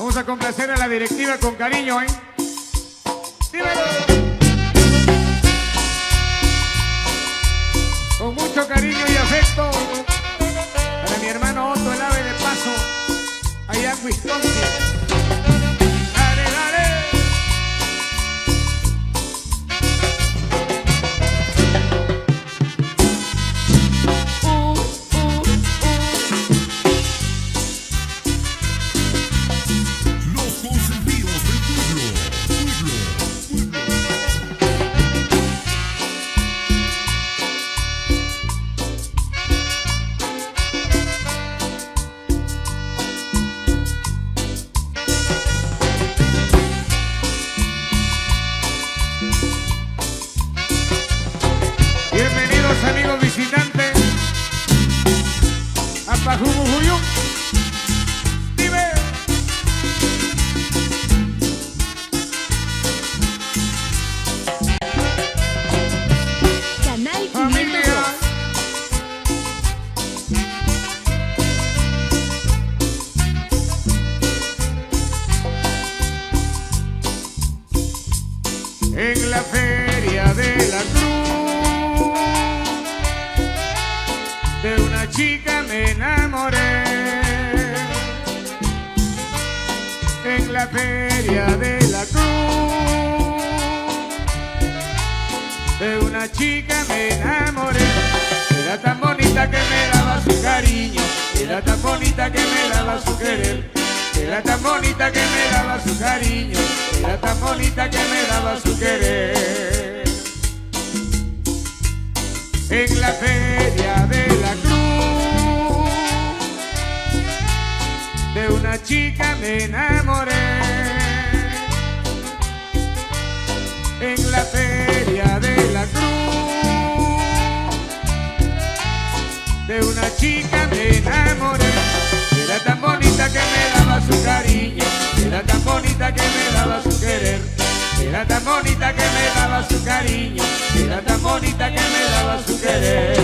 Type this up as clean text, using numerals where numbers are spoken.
Vamos a complacer a la directiva con cariño, ¿eh? ¡Dímelo! Con mucho cariño y afecto para mi hermano Otto, el ave de paso, allá en Wisconsin. ¡Dale, dale! Bienvenidos amigos visitantes a Pajumujuyum. Dime. Canal 502. Familia. En la feria de la cruz de una chica me enamoré. En la feria de la cruz de una chica me enamoré. Era tan bonita que me daba su cariño, era tan bonita que me daba su querer. Era tan bonita que me daba su cariño, era tan bonita que me daba su querer. En la feria de la cruz de una chica me enamoré. En la feria de la cruz de una chica me enamoré. Era tan bonita que me daba su cariño, era tan bonita que me daba su querer. Era tan bonita que me daba su cariño, era tan bonita que me daba su querer.